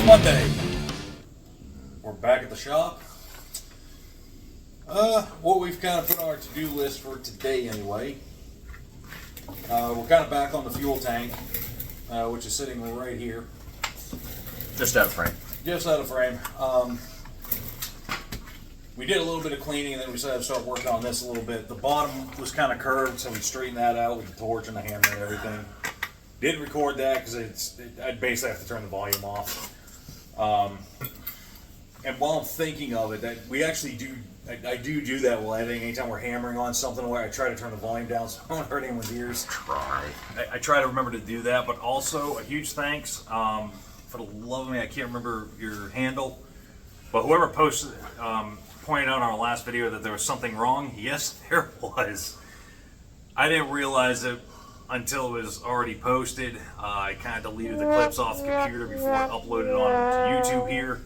Monday. We're back at the shop. What we've kind of put on our to-do list for today anyway. We're kind of back on the fuel tank, which is sitting right here. Just out of frame. Just out of frame. We did a little bit of cleaning and then we decided to start working on this a little bit. The bottom was kind of curved, so we straightened that out with the torch and the hammer and everything. Didn't record that because I'd basically have to turn the volume off. And while I'm thinking of it, that we actually do, I do that while editing. Anytime we're hammering on something, where I try to turn the volume down so I don't hurt anyone's ears. I try to remember to do that, but also a huge thanks. For the love of me, I can't remember your handle, but whoever posted, pointed out in our last video that there was something wrong. Yes, there was. I didn't realize it until it was already posted. I kind of deleted the clips off the computer before I uploaded on to YouTube here.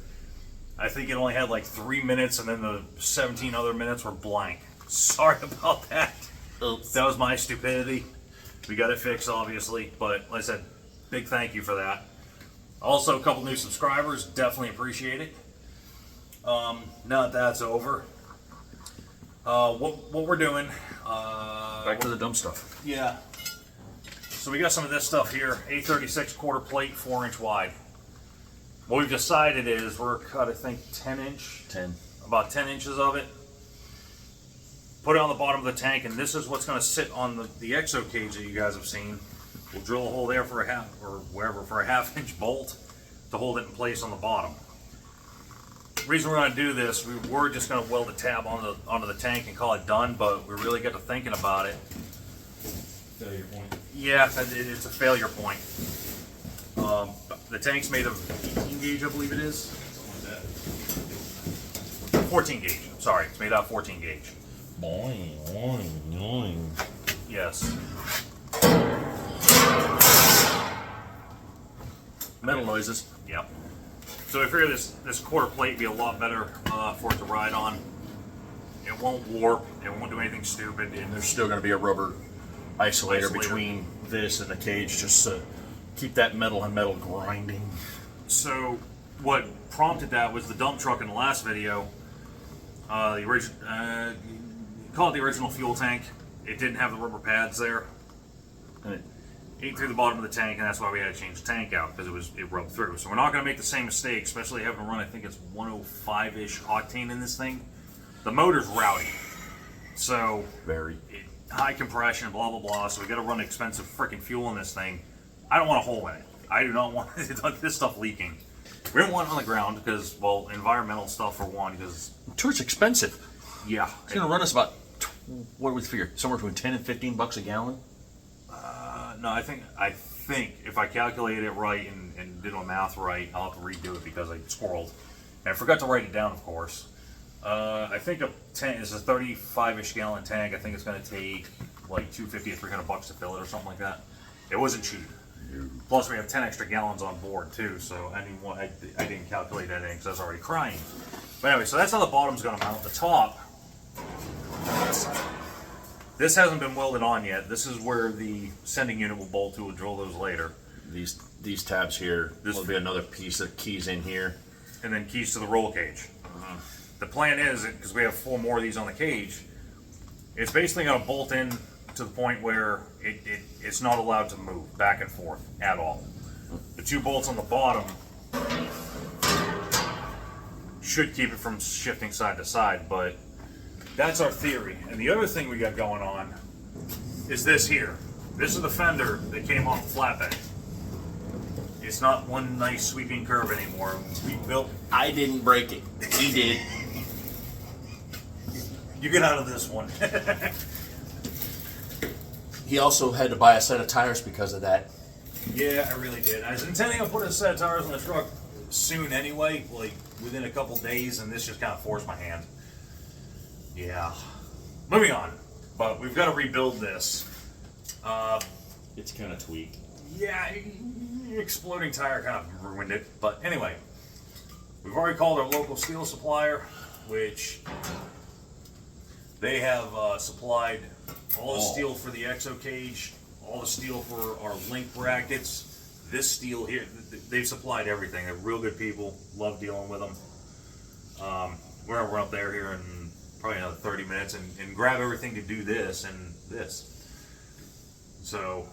I think it only had like 3 minutes and then the 17 other minutes were blank. Sorry about that. Oops. That was my stupidity. We got it fixed obviously, but like I said, big thank you for that. Also, a couple new subscribers, definitely appreciate it. Now that that's over, what we're doing, Back to the dumb stuff. Yeah. So we got some of this stuff here, A36 quarter plate, 4-inch wide. What we've decided is we're cut, I think, 10, about 10 inches of it. Put it on the bottom of the tank, and this is what's going to sit on the exo cage that you guys have seen. We'll drill a hole there for a half, or wherever, for a 1/2-inch bolt to hold it in place on the bottom. The reason we're going to do this, we were just going to weld the tab onto the tank and call it done, but we really got to thinking about it. Failure point. Yeah, it's a failure point. The tank's made of 18 gauge, I believe it is. Something like that. 14 gauge. Sorry, it's made out of 14 gauge. Boing, boing, boing. Yes. Metal noises. Yep. So I figure this quarter plate would be a lot better for it to ride on. It won't warp. It won't do anything stupid. And There's still going to be a rubber isolator between this and the cage, just to keep that metal and metal grinding. So what prompted that was the dump truck in the last video. The original, call it the original fuel tank. It didn't have the rubber pads there, and it ate through the bottom of the tank, and that's why we had to change the tank out, because it rubbed through. So we're not going to make the same mistake, especially having to run, I think it's 105-ish octane in this thing. The motor's rowdy, so high compression, blah blah blah. So we got to run expensive freaking fuel in this thing. I don't want a hole in it. I do not want this stuff leaking. We don't want it on the ground because, well, environmental stuff for one. Because It's expensive. yeah, It's going to run us about, what do we figure, somewhere between 10 and 15 bucks a gallon? no, I think if I calculated it right and did my math right, I'll have to redo it because I squirreled and I forgot to write it down, of course. I think a tank is a 35-ish gallon tank. I think it's going to take like $250 to $300 to fill it or something like that. It wasn't cheap. Plus, we have 10 extra gallons on board too, so I didn't calculate that in because I was already crying. But anyway, so that's how the bottom's going to mount. The top, this hasn't been welded on yet. This is where the sending unit will bolt to. We'll drill those later. These tabs here, this will be another piece that keys in here. And then keys to the roll cage. The plan is, because we have 4 more of these on the cage, it's basically going to bolt in to the point where it's not allowed to move back and forth at all. The 2 bolts on the bottom should keep it from shifting side to side, but that's our theory. And the other thing we got going on is this here. This is the fender that came off the flatbed. It's not one nice sweeping curve anymore. We built. I didn't break it. He did. You get out of this one. He also had to buy a set of tires because of that. Yeah, I really did. I was intending on putting a set of tires on the truck soon anyway, like within a couple days, and this just kind of forced my hand. Yeah. Moving on. But we've got to rebuild this. It's kind of tweaked. Yeah, exploding tire kind of ruined it. But anyway, we've already called our local steel supplier, which they have supplied all the steel for the exo cage, all the steel for our link brackets. this steel here, they've supplied everything. They're real good people. Love dealing with them. We're gonna run up there here in probably another 30 minutes and grab everything to do this and this. So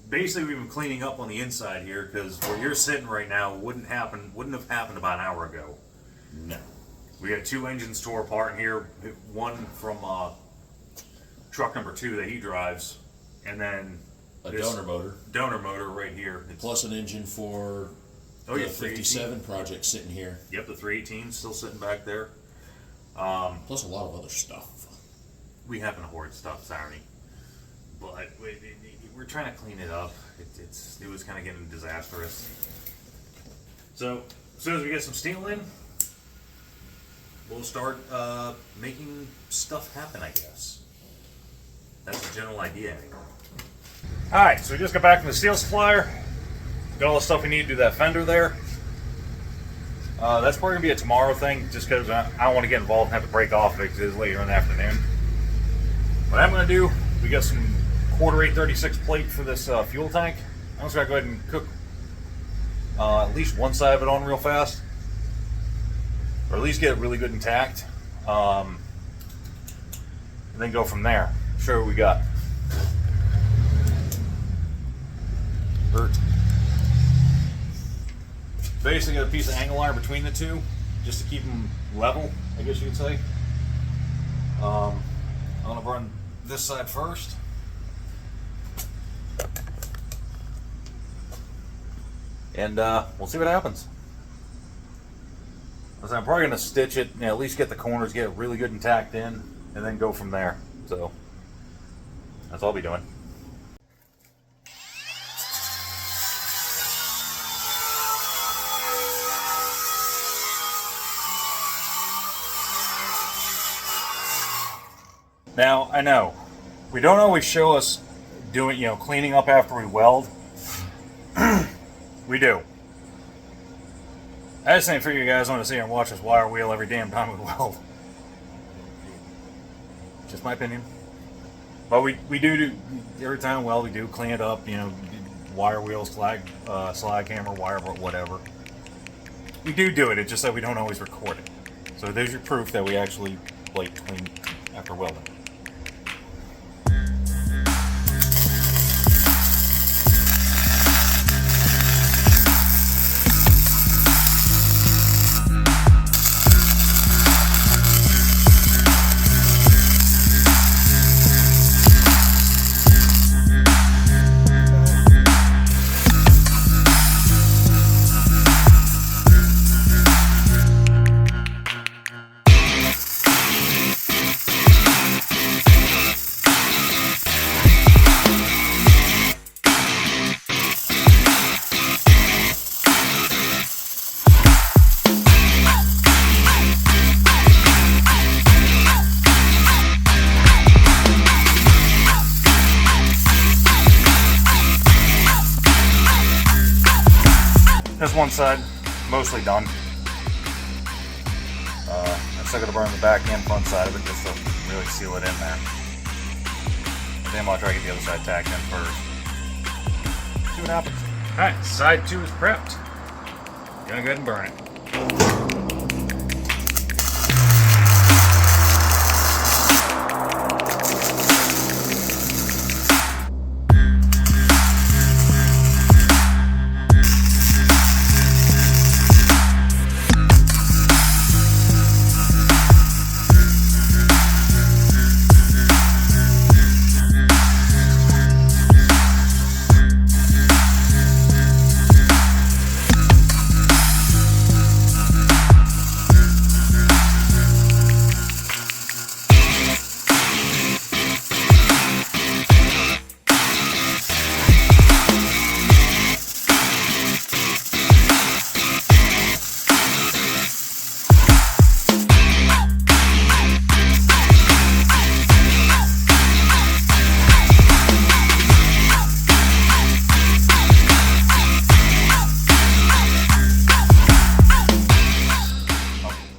basically, we've been cleaning up on the inside here because where you're sitting right now wouldn't have happened about an hour ago. No. We got 2 engines tore apart in here. One from truck number 2 that he drives, and then A this donor motor motor right here. plus an engine for Oh, yeah, the 57 project sitting here. Yep, the 318 still sitting back there. Plus a lot of other stuff. We happen to hoard stuff, sorry, but we're trying to clean it up. It was kind of getting disastrous. So as soon as we get some steel in, we'll start making stuff happen, I guess. That's the general idea anyway. Alright, so we just got back from the steel supplier. Got all the stuff we need to do that fender there. That's probably going to be a tomorrow thing, just because I don't want to get involved and have to break off it because it is later in the afternoon. What I'm going to do, we got some 1/4 836 plate for this fuel tank. I'm just going to go ahead and cook at least one side of it on real fast. Or at least get it really good intact. And then go from there. Show you what we got. Basically got a piece of angle iron between the two, just to keep them level, I guess you could say. I'm gonna run this side first. And we'll see what happens. So I'm probably gonna stitch it, at least get the corners, get it really good and tacked in, and then go from there. So that's all I'll be doing. Now, I know, we don't always show us doing, cleaning up after we weld. We do. I just ain't figure you guys want to sit here and watch us wire wheel every damn time we weld. Just my opinion. But we do every time we weld, we do clean it up, wire wheel, slag hammer, wire, whatever. We do it, it's just that we don't always record it. So there's your proof that we actually blade clean after welding. This one side, mostly done. I'm still gonna burn the back and front side of it just to really seal it in there. And then I'll try to get the other side tacked in first. See what happens. Alright, side 2 is prepped. Gonna go ahead and burn it.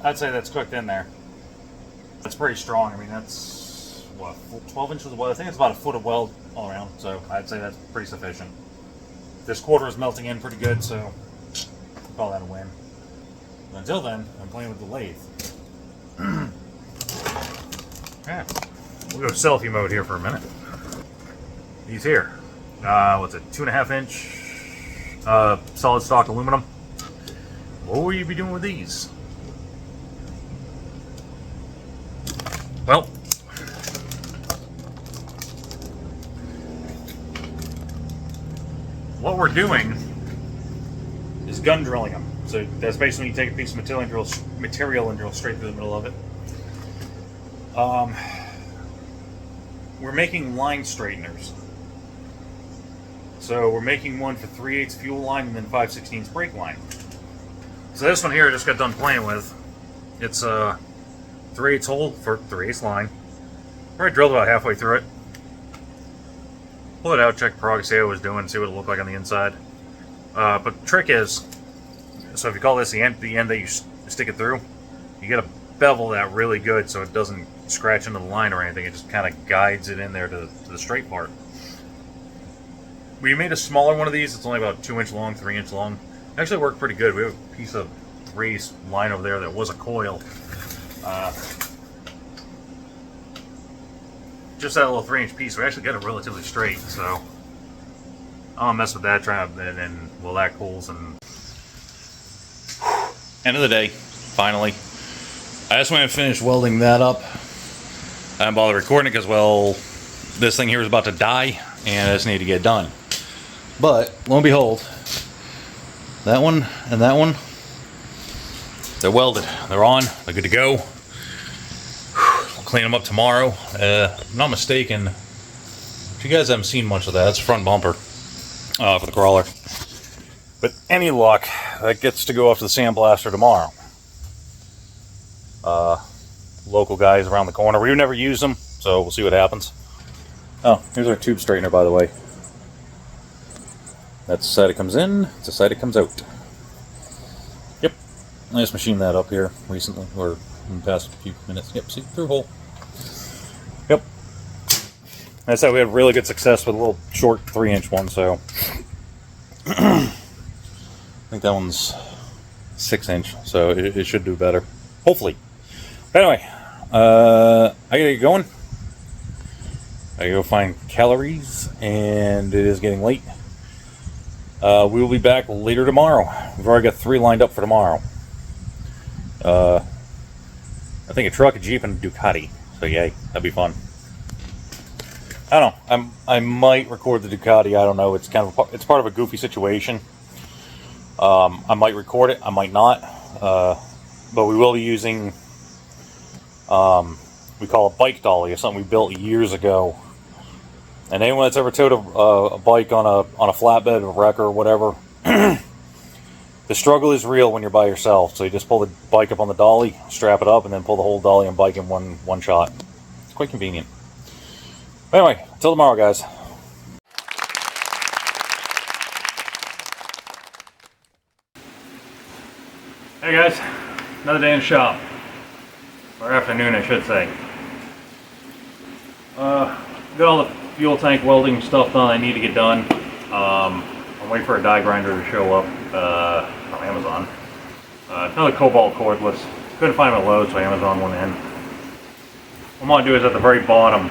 I'd say that's cooked in there. That's pretty strong. I mean, that's, what, 12 inches of weld? I think it's about a foot of weld all around, so I'd say that's pretty sufficient. This quarter is melting in pretty good, so call that a win. Until then, I'm playing with the lathe. Yeah. We'll go selfie mode here for a minute. These here. What's it? 2.5 inch solid stock aluminum. What will you be doing with these? Well, what we're doing is gun drilling them. So that's basically you take a piece of material and drill straight through the middle of it. We're making line straighteners. So we're making one for 3/8 fuel line and then 5/16 brake line. So this one here I just got done playing with. It's a 3/8 hole for 3/8 line. Already drilled about halfway through it. Pull it out, check prog, see how it was doing, see what it looked like on the inside. But the trick is, so if you call this the end that you stick it through, you gotta bevel that really good so it doesn't scratch into the line or anything. It just kind of guides it in there to the straight part. We made a smaller one of these. It's only about 2 inch long, 3 inch long. Actually worked pretty good. We have a piece of raised line over there that was a coil. Just that little 3 inch piece, we actually got it relatively straight, so I'll mess with that, and then while that cools. And end of the day, finally. I just went and finished welding that up. I didn't bother recording it because, well, this thing here is about to die, and I just need to get it done. But lo and behold, that one and that one, they're welded. They're on. They're good to go. I'll clean them up tomorrow. If I'm not mistaken, if you guys haven't seen much of that, it's front bumper for the crawler. But any luck, that gets to go off to the sandblaster tomorrow. Local guys around the corner. We've never used them, so we'll see what happens. Oh, here's our tube straightener, by the way. That's the side it comes in, it's the side it comes out. Yep, I just machined that up here recently, or in the past few minutes. Yep, see, through hole. Yep. That's how we had really good success with a little short 3 inch one, so. I think that one's 6 inch, so it should do better. Hopefully. But anyway, I gotta get going. I gotta go find calories, and it is getting late. We will be back later tomorrow. We've already got 3 lined up for tomorrow. I think a truck, a Jeep, and a Ducati. So yay, that'd be fun. I don't know. I might record the Ducati. I don't know. It's it's part of a goofy situation. I might record it. I might not. But we will be using. We call a bike dolly. It's something we built years ago. And anyone that's ever towed a bike on a flatbed, a wrecker, or whatever, the struggle is real when you're by yourself. So you just pull the bike up on the dolly, strap it up, and then pull the whole dolly and bike in one shot. It's quite convenient. But anyway, until tomorrow, guys. Hey guys, another day in the shop. Or afternoon, I should say. Got all the fuel tank welding stuff done I need to get done. I'm waiting for a die grinder to show up from Amazon. Another cobalt cordless. Couldn't find them at Lowe's, so Amazon went in. What I'm going to do is at the very bottom,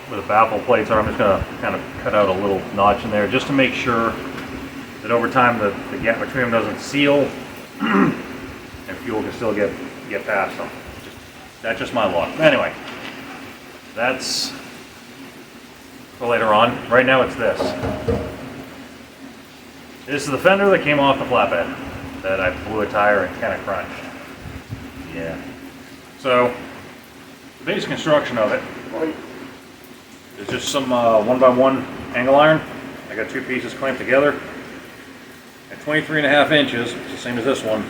where the baffle plates are, I'm just going to kind of cut out a little notch in there just to make sure that over time the gap between them doesn't seal and fuel can still get past them. That's just my luck. Anyway, that's for later on. Right now it's this. This is the fender that came off the flatbed that I blew a tire and kind of crunched. Yeah. So, the basic construction of it is just some 1x1 angle iron. I got 2 pieces clamped together at 23.5 inches, it's the same as this one.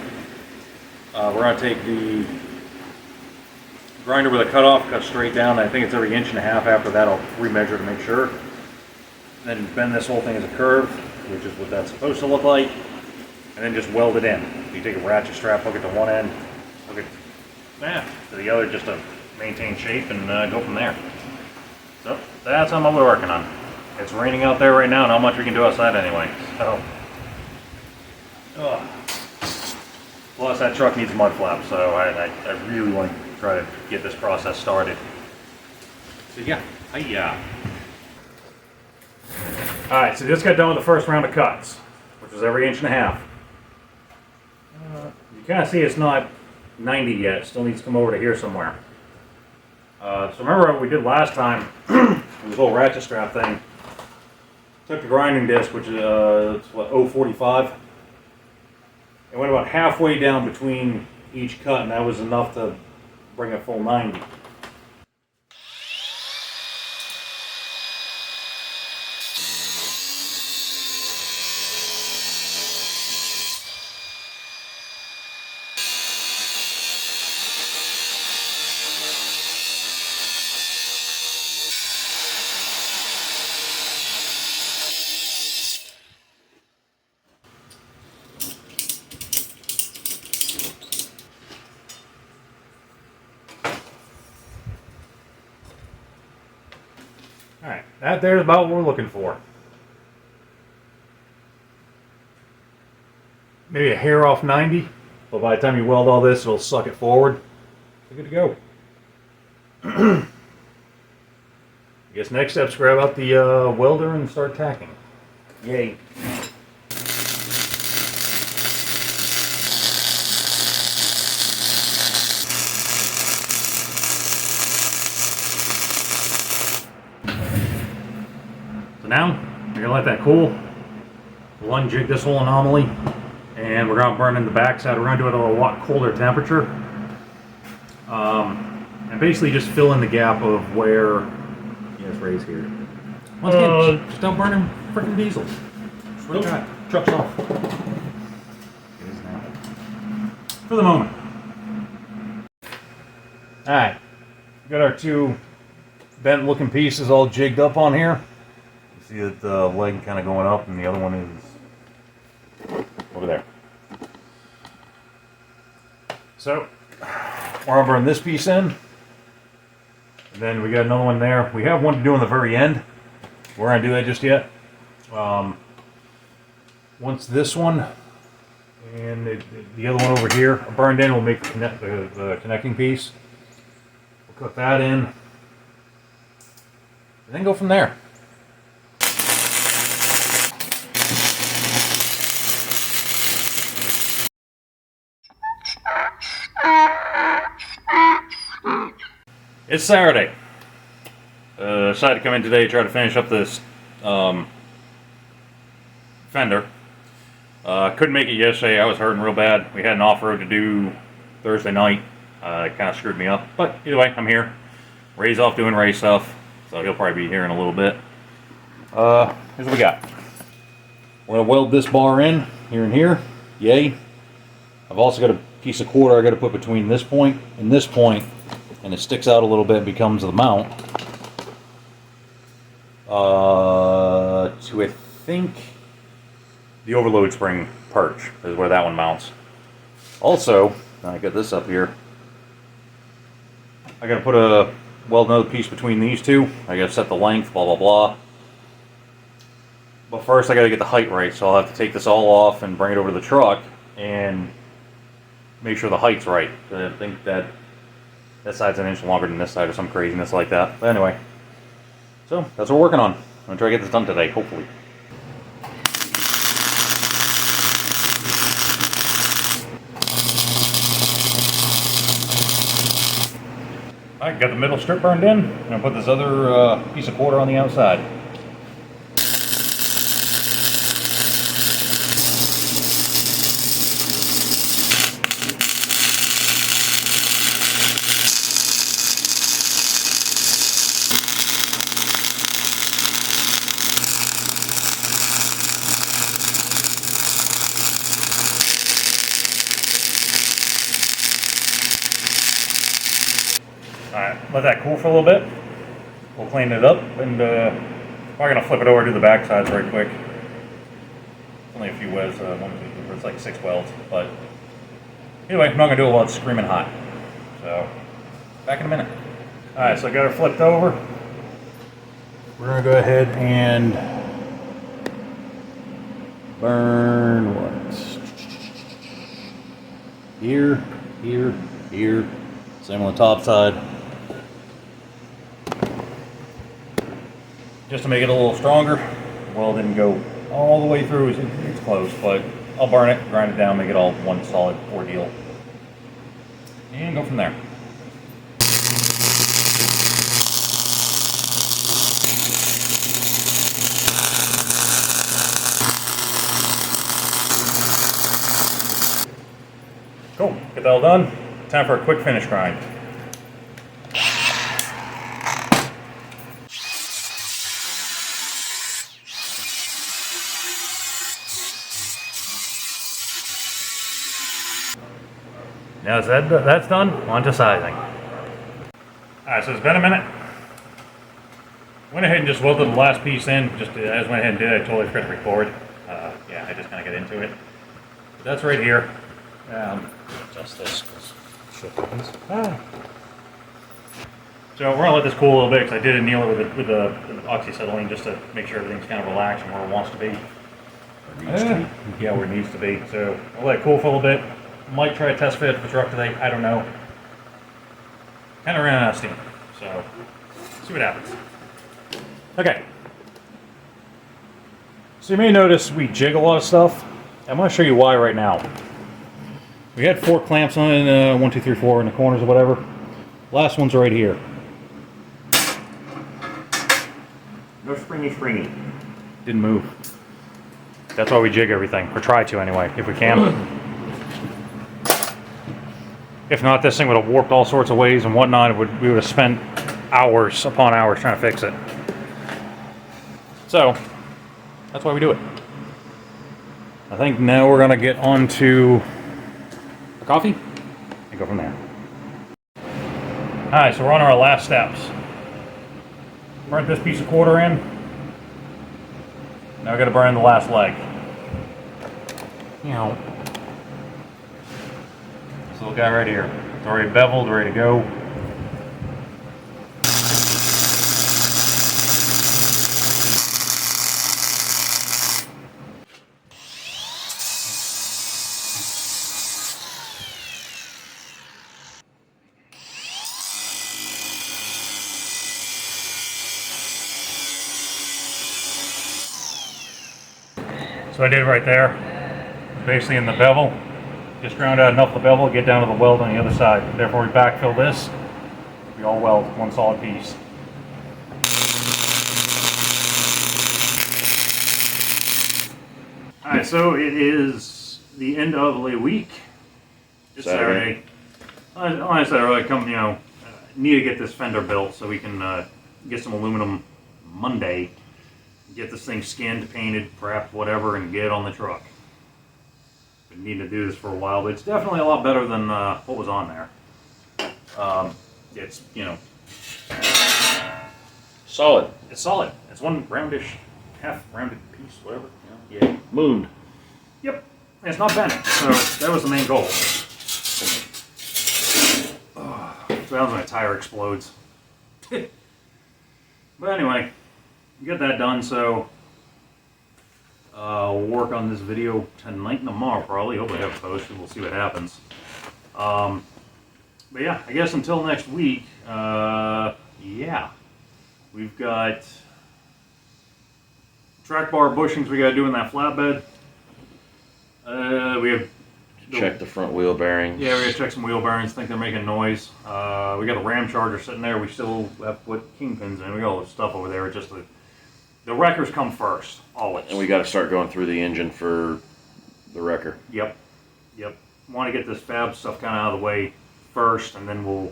We're going to take the grinder with a cutoff, cut straight down. I think it's every 1.5 inches. After that, I'll remeasure to make sure. Then bend this whole thing as a curve, which is what that's supposed to look like, and then just weld it in. You take a ratchet strap, hook it to one end, hook it to the other, just to maintain shape and go from there. So that's what I'm working on. It's raining out there right now, and not much we can do outside anyway. So, plus that truck needs mud flaps, so I really want to try to get this process started. So yeah, hiya. All right, so just got done with the first round of cuts, which was every 1.5 inches. You kind of see it's not 90 yet. It still needs to come over to here somewhere. So remember what we did last time, this whole ratchet strap thing. Took the grinding disc, which is it's what, 0.45. It went about halfway down between each cut, and that was enough to bring a full 90. Alright, that there's about what we're looking for. Maybe a hair off 90, but by the time you weld all this, it'll suck it forward. We're good to go. I guess next step's grab out the welder and start tacking. Yay. So now, we're going to let that cool. We'll unjig this whole anomaly, and we're going to burn in the backside. We're going to do it at a lot colder temperature. And basically just fill in the gap of where, it's raised here. Once again, just don't burn in freaking diesel. Swear to God, truck's off. It is now. For the moment. Alright, we got our two bent looking pieces all jigged up on here. See that the leg kind of going up and the other one is over there. So, we're gonna burn this piece in. And then we got another one there. We have one to do on the very end. We're gonna do that just yet. Once this one and the other one over here are burned in, we'll make the connecting piece. We'll cut that in. And then go from there. It's Saturday. Decided to come in today to try to finish up this fender. Couldn't make it yesterday. I was hurting real bad. We had an off-road to do Thursday night. It kind of screwed me up. But either way, I'm here. Ray's off doing Ray stuff, so he'll probably be here in a little bit. Here's what we got. We're going to weld this bar in, here and here. Yay. I've also got a piece of quarter I got to put between this point and this point, and it sticks out a little bit and becomes the mount. To I think the overload spring perch is where that one mounts. Also, I got this up here. I got to weld another piece between these two. I got to set the length, blah blah blah. But first, I got to get the height right, so I'll have to take this all off and bring it over to the truck and make sure the height's right. I think that side's an inch longer than this side or some craziness like that. But anyway, so that's what we're working on. I'm gonna try to get this done today, hopefully. Alright, got the middle strip burned in. I'm gonna put this other piece of quarter on the outside. Alright, let that cool for a little bit. We'll clean it up, and we're going to flip it over to the back sides right quick. Only a few welds, it's like 6 welds, but anyway, I'm not going to do it while it's screaming hot. So, back in a minute. Alright, so I got her flipped over. we're gonna go ahead and burn what? Here, here, here. Same on the top side. Just to make it a little stronger. Well, it didn't go all the way through. It's close, but I'll burn it, grind it down, make it all one solid ordeal, and go from there. Cool, get that all done. Time for a quick finish grind. Now that's done, on to sizing. Alright, so it's been a minute. Went ahead and just welded the last piece in, just as I went ahead and did it, I totally forgot to record. Yeah, I just kind of get into it. But that's right here. Adjust this because shit happens. So we're gonna let this cool a little bit because I did anneal it with the oxyacetylene just to make sure everything's kind of relaxed and where it wants to be. Yeah, where it needs to be. So I'll let it cool for a little bit. Might try a test fit for the truck today. I don't know. Kind of ran out of steam, so see what happens. Okay. So you may notice we jig a lot of stuff. I'm going to show you why right now. We had 4 clamps on it, 1, 2, 3, 4 in the corners or whatever. Last one's right here. No springy. Didn't move. That's why we jig everything, or try to anyway, if we can. If not, this thing would have warped all sorts of ways and whatnot. We would have spent hours upon hours trying to fix it. So, that's why we do it. I think now we're going to get on to our coffee and go from there. Alright, so we're on our last steps. Burnt this piece of quarter in. Now we're going to burn the last leg. You know. This little guy right here. It's already beveled, ready to go. So I did it right there, basically in the bevel. Just ground out enough of the bevel, get down to the weld on the other side. Therefore we backfill this, we all weld one solid piece. Alright, so it is the end of the week. It's Saturday. Honestly, I really need to get this fender built so we can get some aluminum Monday. Get this thing skinned, painted, perhaps whatever, and get it on the truck. Been needing to do this for a while, but it's definitely a lot better than what was on there. It's, solid. It's solid. It's one roundish, half rounded piece, whatever. Yeah, mooned. Yep, and it's not bent. So that was the main goal. Sounds like a tire explodes. But anyway. Get that done, so we'll work on this video tonight and tomorrow probably. Hope I have it posted. We'll see what happens. But yeah, I guess until next week, yeah. We've got track bar bushings we got to do in that flatbed. We have check the front wheel bearings. Yeah, we got to check some wheel bearings. Think they're making noise. We got a ram charger sitting there. We still have to put kingpins in. We got all this stuff over there. It's just the wreckers come first, always. And we got to start going through the engine for the wrecker. Yep. Want to get this fab stuff kind of out of the way first, and then we'll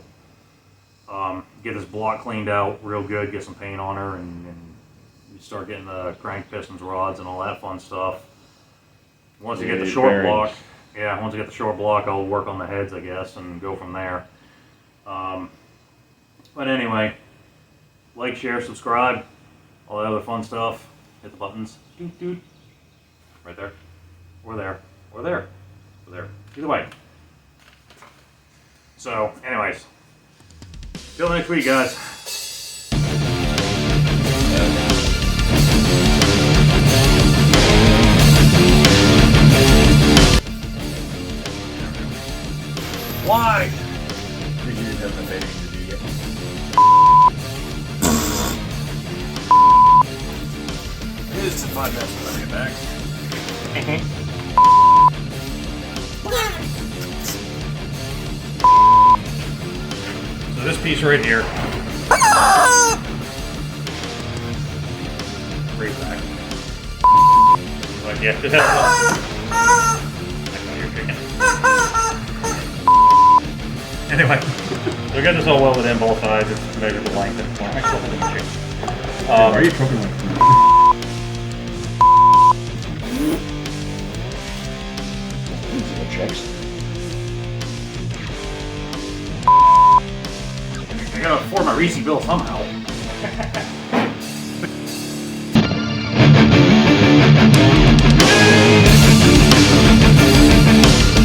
get this block cleaned out real good, get some paint on her, and start getting the crank pistons, rods, and all that fun stuff. Once you get the short block, once I get the short block, I'll work on the heads, I guess, and go from there. But anyway, like, share, subscribe. All that other fun stuff. Hit the buttons. Doot. Right there. Or there. Or there. Or there. Either way. So, anyways. Till next week, guys. Why? Because you didn't have enough editing to do yet. It is in 5 minutes when I get back. So this piece right here. Right back. But yeah, just have you're chicken. Anyway, so we got this all welded in both sides. It's measured the length and point. I still have the chicken. Why are you choking like that? Checks. I gotta afford my Reese bill somehow.